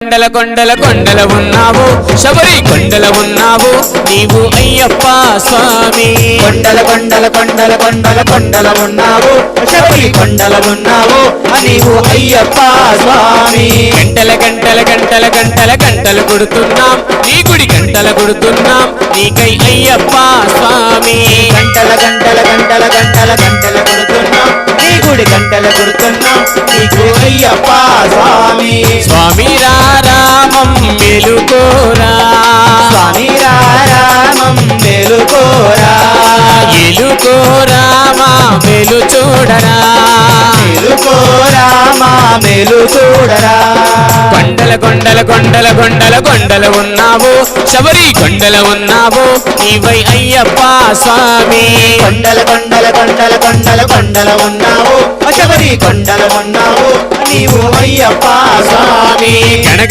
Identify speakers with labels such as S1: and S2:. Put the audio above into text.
S1: కొండల కొండల కొండల ఉన్నావు శబరి కొండల ఉన్నావు నీవు అయ్యప్ప స్వామి
S2: కొండల కొండల కొండల కొండల కొండల ఉన్నావు శబరి కొండల ఉన్నావు నీవు అయ్యప్ప స్వామి
S1: గంటల గంటల గంటల గంటల గంటలు కొడుతున్నాం నీ గుడి గంటల కొడుతున్నాం నీకై అయ్యప్ప స్వామి
S2: గంటల గంటల గంటల గంటల గంటల కొడుతున్నాం నీ గుడి గంటల కొడుతున్నాం నీకు అయ్యప్ప స్వామి
S1: స్వామి రామం మెలుకోరా
S2: స్వామి రామం మెలుకోరా
S1: ఎలుకోరామా మెలు చూడరా
S2: మెలుకోరామా మెలు చూడరా
S1: కొండల కొండల కొండల కొండల కొండల ఉన్నావు శబరి కొండల ఉన్నావు నీవై అయ్యప్ప స్వామి
S2: కొండల కొండల కొండల కొండల కొండల ఉన్నావు శబరి కొండల ఉన్నావు నీవు అయ్యప్ప స్వామి
S1: గణగణ